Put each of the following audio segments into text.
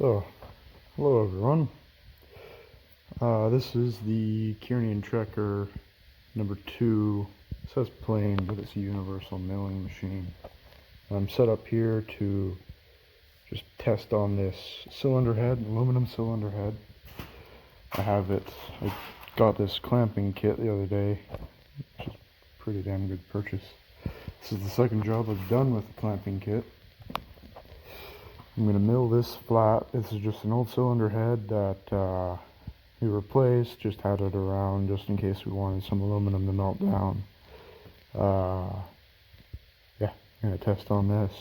So, hello everyone. This is the Kiernian Trekker number 2. It says plain, but it's a universal milling machine. I'm set up here to just test on this cylinder head, aluminum cylinder head. I got this clamping kit the other day, which is a pretty damn good purchase. This is the second job I've done with the clamping kit. I'm going to mill this flat. This is just an old cylinder head that we replaced, just had it around just in case we wanted some aluminum to melt down. Yeah, I'm going to test on this.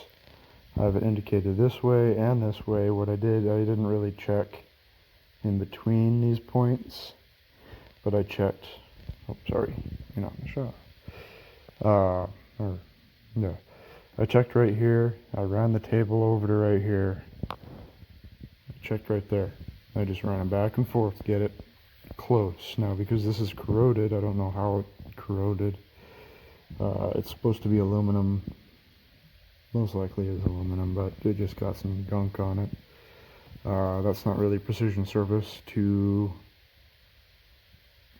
I have it indicated this way and this way. What I didn't really check in between these points, but I checked, oh sorry, you're not in the shot. No. I checked right here, I ran the table over to right here, I checked right there. I just ran it back and forth to get it close. Now because this is corroded, I don't know how it corroded. It's supposed to be aluminum, most likely is aluminum, but it just got some gunk on it. That's not really precision service to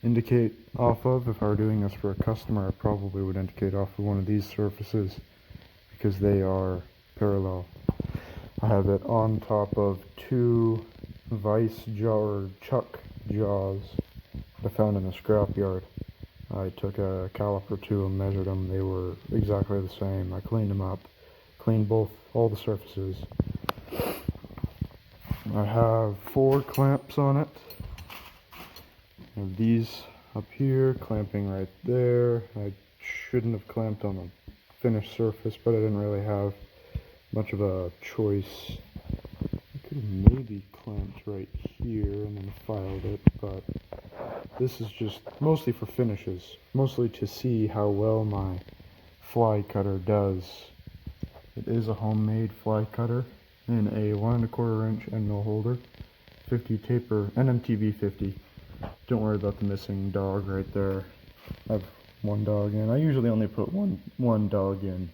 indicate off of. If I were doing this for a customer, I probably would indicate off of one of these surfaces, because they are parallel. I have it on top of two vice jaw or chuck jaws that I found in the scrapyard. I took a caliper to them, measured them, they were exactly the same. I cleaned them up, cleaned all the surfaces. I have 4 clamps on it. I have these up here, clamping right there. I shouldn't have clamped on the finished surface, but I didn't really have much of a choice. I could have maybe clamped right here and then filed it, but this is just mostly for finishes, mostly to see how well my fly cutter does. It is a homemade fly cutter in a 1 1/4 inch end mill holder, 50 taper, NMTB 50. Don't worry about the missing dog right there. I have 1 dog in. I usually only put one dog in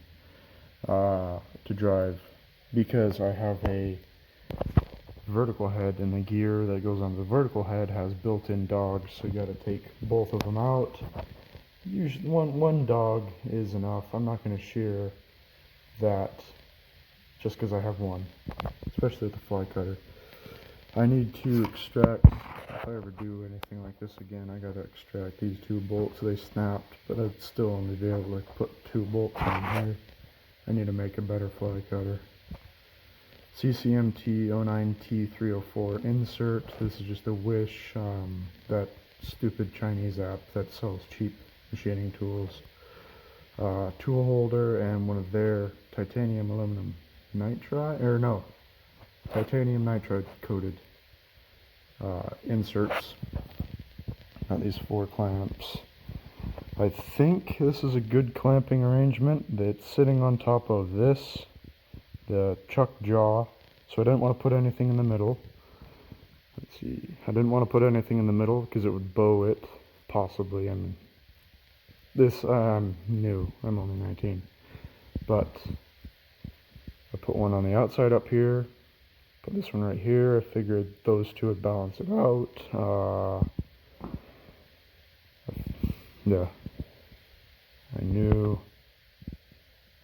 to drive, because I have a vertical head, and the gear that goes on the vertical head has built-in dogs, so you got to take both of them out. Usually one dog is enough. I'm not going to shear that just because I have one, especially with the fly cutter. I need to extract, if I ever do anything like this again, I gotta extract these 2 bolts. They snapped, but I'd still only be able to put 2 bolts in here. I need to make a better fly cutter. CCMT 09T304 insert. This is just a Wish, that stupid Chinese app that sells cheap machining tools. Tool holder and one of their titanium aluminum nitride, or no, titanium nitride coated inserts. Got these 4 clamps. I think this is a good clamping arrangement. That's sitting on top of this, the chuck jaw, so I didn't want to put anything in the middle. Let's see, I didn't want to put anything in the middle because it would bow it, possibly. I'm new, I'm only 19, but I put one on the outside up here, put this one right here. I figured those 2 would balance it out. Yeah, I knew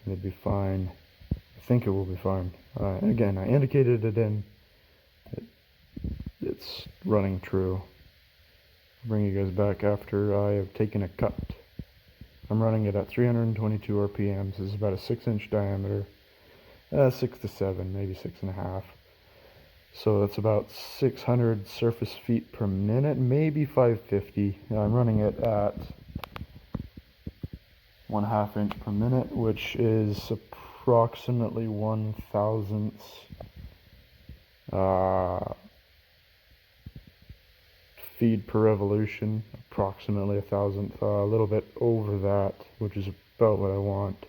it'd be fine. I think it will be fine. Again, I indicated it in. It's running true. I'll bring you guys back after I have taken a cut. I'm running it at 322 RPMs. This is about a 6-inch diameter. 6 to 7, maybe 6.5. So that's about 600 surface feet per minute, maybe 550. I'm running it at 1/2 inch per minute, which is approximately 1,000th feed per revolution, approximately 1,000th, a little bit over that, which is about what I want.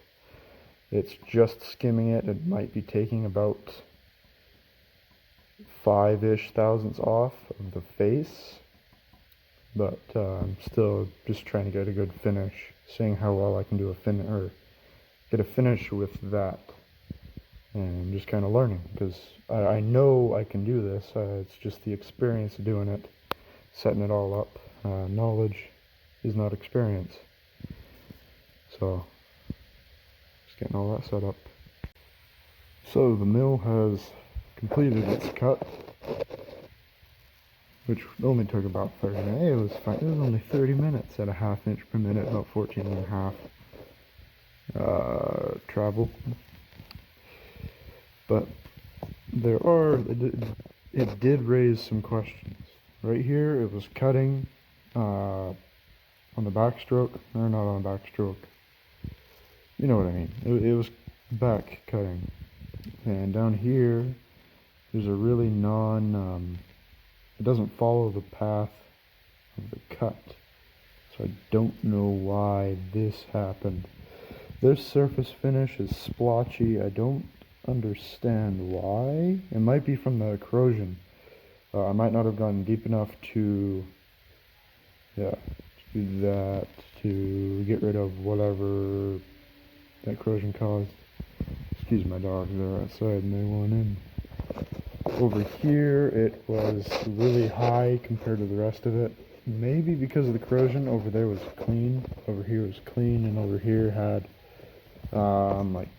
It's just skimming it. It might be taking about 5-ish thousandths off of the face, but I'm still just trying to get a good finish, seeing how well I can do get a finish with that. And I'm just kind of learning, because I know I can do this. It's just the experience of doing it, setting it all up. Knowledge is not experience. So, just getting all that set up. So the mill has completed its cut, which only took about 30 minutes. It was fine. It was only 30 minutes at a ½ inch per minute, about 14.5 travel. But it did raise some questions. Right here, it was cutting on the backstroke, or not on the backstroke. You know what I mean. It was back cutting. And down here, there's a really it doesn't follow the path of the cut. So I don't know why this happened. This surface finish is splotchy. I don't understand why. It might be from the corrosion. I might not have gone deep enough to do that, to get rid of whatever that corrosion caused. Excuse my dogs, they're outside and they want in. Over here it was really high compared to the rest of it. Maybe because of the corrosion. Over there was clean, over here was clean, and over here had like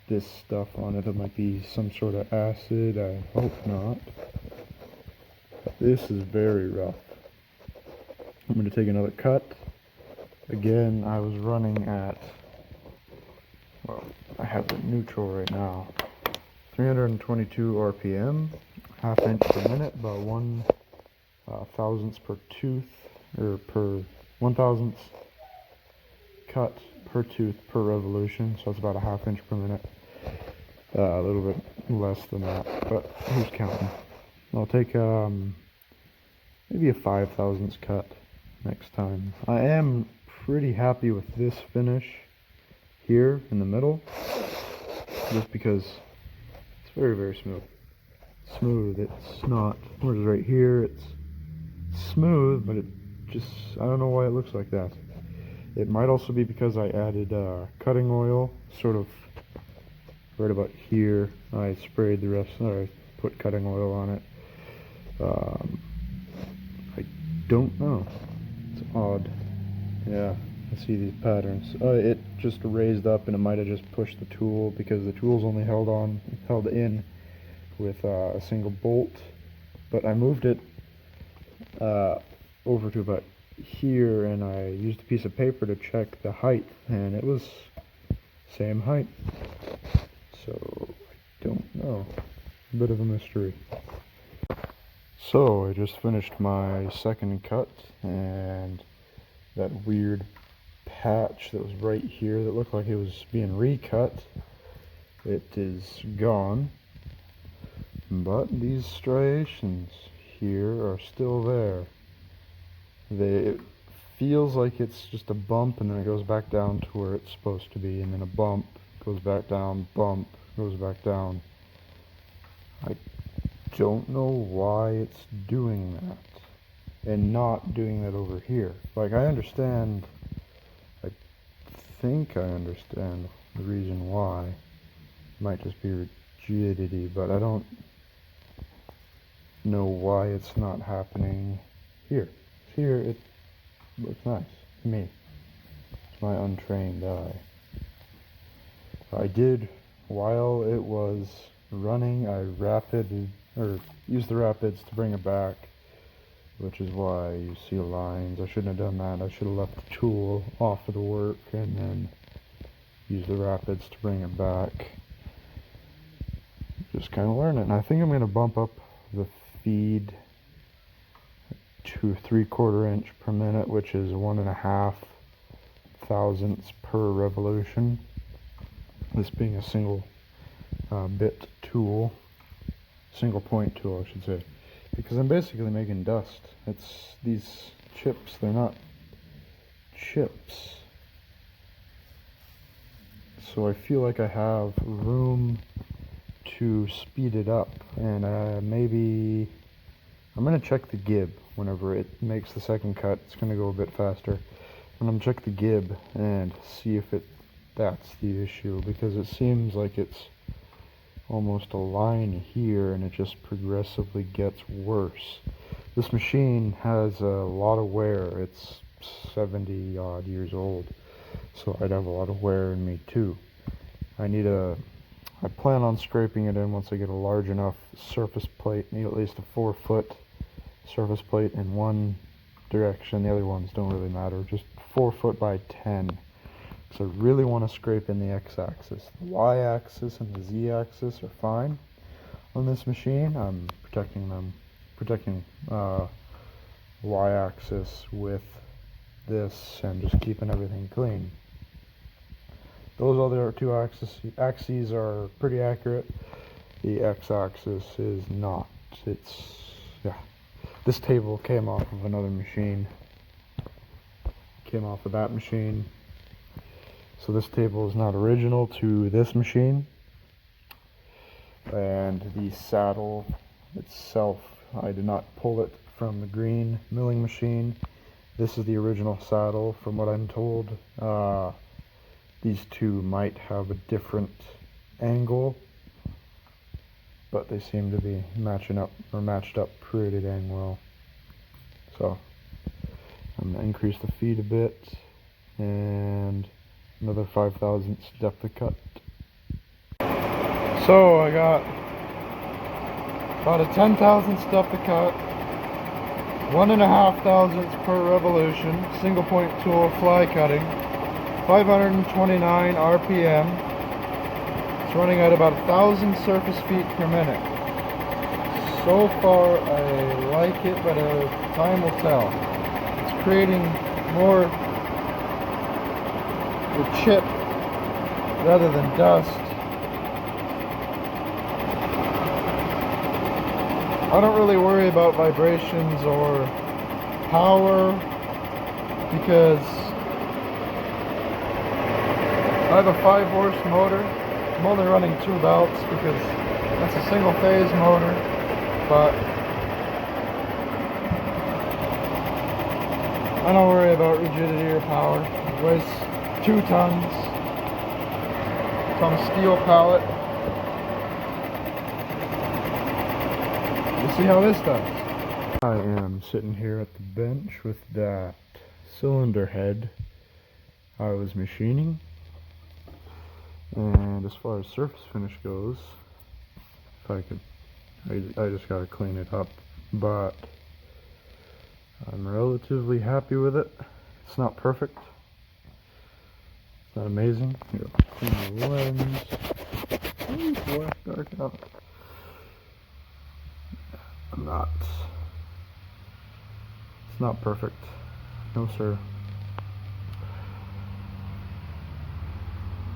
this stuff on it. It might be some sort of acid, I hope not. This is very rough. I'm going to take another cut. Again, I was running at, well, I have it neutral right now, 322 RPM, ½ inch per minute, about 1 thousandths per tooth, or per 1,000th cut per tooth per revolution, so it's about a ½ inch per minute. A little bit less than that, but who's counting? I'll take maybe a 5,000ths cut next time. I am pretty happy with this finish here in the middle, just because it's very, very smooth. It's not, whereas right here it's smooth, but it just, I don't know why it looks like that. It might also be because I added cutting oil, sort of right about here. I sprayed the rest, or I put cutting oil on it. I don't know. It's odd. Yeah, I see these patterns. It just raised up, and it might have just pushed the tool, because the tool's only held in with a single bolt. But I moved it over to about here, and I used a piece of paper to check the height, and it was same height. So I don't know. A bit of a mystery. So I just finished my second cut, and that weird patch that was right here that looked like it was being recut, it is gone. But these striations here are still there. It feels like it's just a bump, and then it goes back down to where it's supposed to be, and then a bump goes back down, bump goes back down. I don't know why it's doing that and not doing that over here. Like, I think I understand the reason why. It might just be rigidity, but I don't know why it's not happening here. Here it looks nice to me. It's my untrained eye. I did, while it was running, I used the rapids to bring it back, which is why you see lines. I shouldn't have done that. I should have left the tool off of the work and then used the rapids to bring it back. Just kind of learn it. And I think I'm going to bump up the feed to 3/4 inch per minute, which is 1.5 thousandths per revolution. This being a single bit tool, single point tool, I should say, because I'm basically making dust. It's these chips, they're not chips. So I feel like I have room to speed it up, and maybe I'm going to check the gib whenever it makes the second cut. It's going to go a bit faster. I'm going to check the gib and see if that's the issue, because it seems like it's almost a line here, and it just progressively gets worse. This machine has a lot of wear. It's 70 odd years old, so I'd have a lot of wear in me too. I plan on scraping it in once I get a large enough surface plate. Need at least a 4-foot surface plate in one direction. The other ones don't really matter. Just 4 foot by 10. So I really want to scrape in the x-axis. The y-axis and the z-axis are fine on this machine. I'm protecting y-axis with this and just keeping everything clean. Those other two axes are pretty accurate. The x-axis is not. Yeah. This table came off of another machine. Came off of that machine. So this table is not original to this machine. And the saddle itself, I did not pull it from the green milling machine. This is the original saddle. From what I'm told, these two might have a different angle, but they seem to be matched up pretty dang well. So I'm gonna increase the feet a bit and another 5/1000 depth of cut. So I got about a 10/1000 depth of cut, 1.5 thousandths per revolution, single point tool fly cutting, 529 RPM. It's running at about 1,000 surface feet per minute. So far I like it, but time will tell. It's creating more the chip rather than dust. I don't really worry about vibrations or power because I have a 5-horse motor. I'm only running 2 belts because that's a single phase motor, but I don't worry about rigidity or power. It weighs 2 tons. It's on a steel pallet. We'll see how this does. I am sitting here at the bench with that cylinder head I was machining. And as far as surface finish goes, if I could, I just gotta clean it up, but I'm relatively happy with it. It's not perfect. It's not amazing. Here, clean the lens. Ooh, black dark out. It's not perfect. No sir.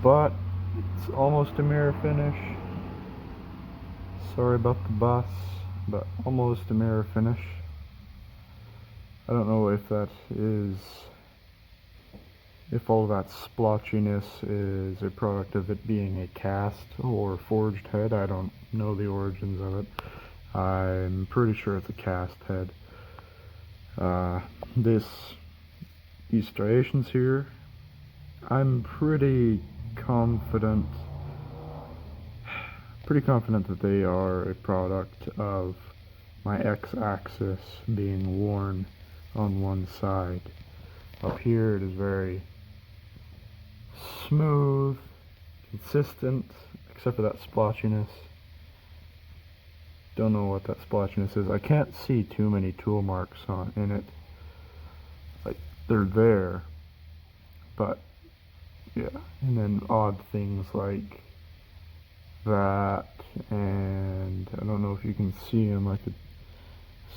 But it's almost a mirror finish. Sorry about the bus, but almost a mirror finish. I don't know if all that splotchiness is a product of it being a cast or forged head. I don't know the origins of it. I'm pretty sure it's a cast head. These striations here, I'm pretty confident that they are a product of my x-axis being worn on one side. Up here it is very smooth, consistent, except for that splotchiness. Don't know what that splotchiness is. I can't see too many tool marks in it. Like, they're there, but yeah. And then odd things like that, and I don't know if you can see them. I could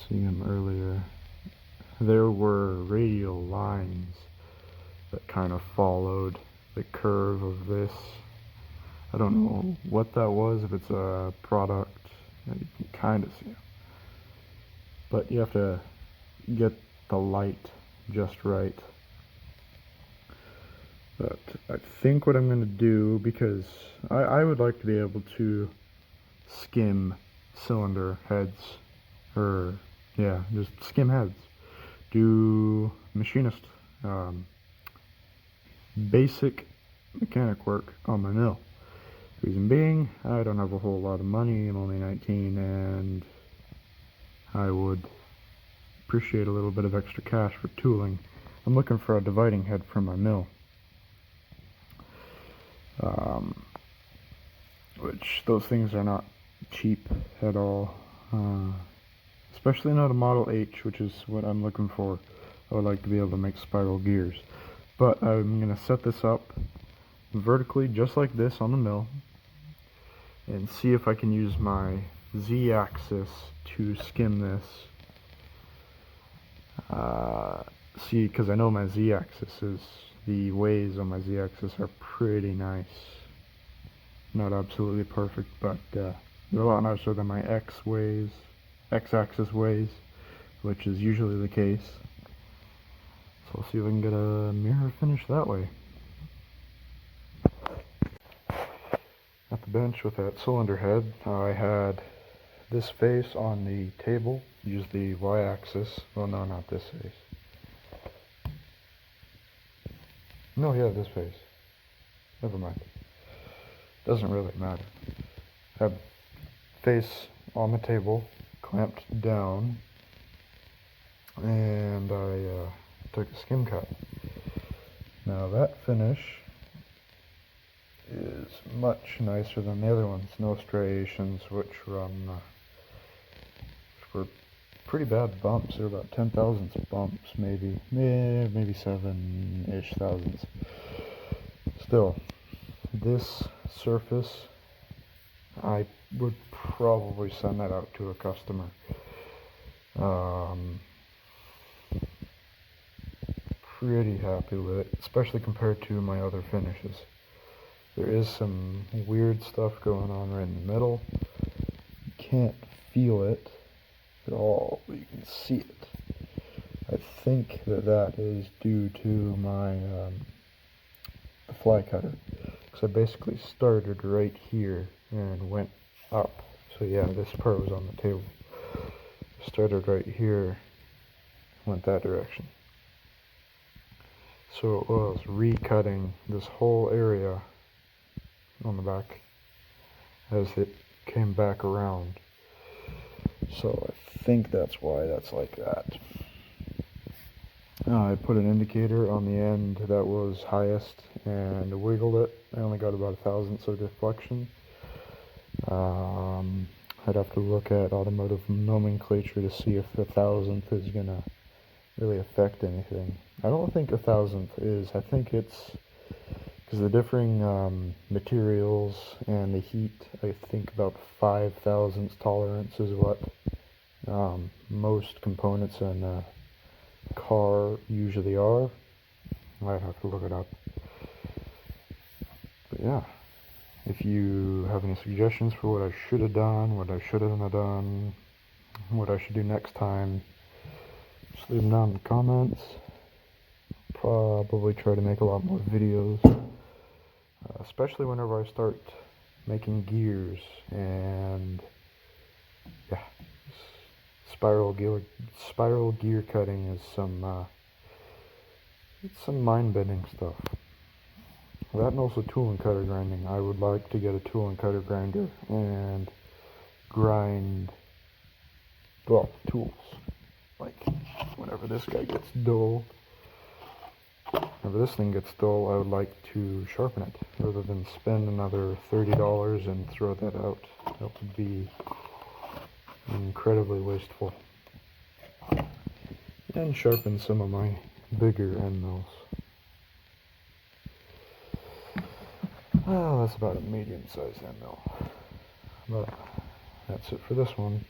see them earlier. There were radial lines that kind of followed the curve of this. I don't know what that was, if it's a product. You can kind of see it. But you have to get the light just right. But I think what I'm going to do, because I would like to be able to skim cylinder heads, or yeah, just skim heads. Do machinist, basic mechanic work on my mill. Reason being, I don't have a whole lot of money, I'm only 19, and I would appreciate a little bit of extra cash for tooling. I'm looking for a dividing head for my mill, which those things are not cheap at all, especially not a Model H, which is what I'm looking for. I would like to be able to make spiral gears, but I'm going to set this up vertically just like this on the mill and see if I can use my Z-axis to skim this. See, because I know my Z-axis is, the ways on my Z-axis are pretty nice. Not absolutely perfect, but they're a lot nicer than my X-axis ways, which is usually the case. So I'll see if I can get a mirror finish that way. At the bench with that cylinder head, I had this face on the table. Use the Y-axis. Well, no, not this face. No, yeah, this face. Never mind. Doesn't really matter. Have face on the table, clamped down, and I took a skim cut. Now that finish is much nicer than the other ones. No striations, which were pretty bad bumps. They're about 10 thousandths bumps, maybe 7-ish thousandths. Still, this surface, I would probably send that out to a customer. Pretty happy with it, especially compared to my other finishes. There is some weird stuff going on right in the middle. You can't feel it at all, but you can see it. I think that is due to my the fly cutter, because I basically started right here and went up. So yeah, this part was on the table. Started right here, went that direction. So it was recutting this whole area on the back as it came back around. So I think that's why that's like that. I put an indicator on the end that was highest and wiggled it. I only got about 1/1000th of deflection. I'd have to look at automotive nomenclature to see if 1/1000th is gonna really affect anything. I don't think 1/1000th is. I think it's because the differing materials and the heat. I think about 5/1000th tolerance is what most components in a car usually are. I'd have to look it up. But yeah, if you have any suggestions for what I should have done, what I shouldn't have done, what I should do next time, just leave them down in the comments. Probably try to make a lot more videos, especially whenever I start making gears. And yeah, spiral gear cutting is it's some mind-bending stuff. That and also tool and cutter grinding. I would like to get a tool and cutter grinder and grind, well, tools. Like whenever this guy gets dull, whenever this thing gets dull, I would like to sharpen it rather than spend another $30 and throw that out. That would be incredibly wasteful. And sharpen some of my bigger end mills. Well, that's about a medium-sized end mill. But that's it for this one.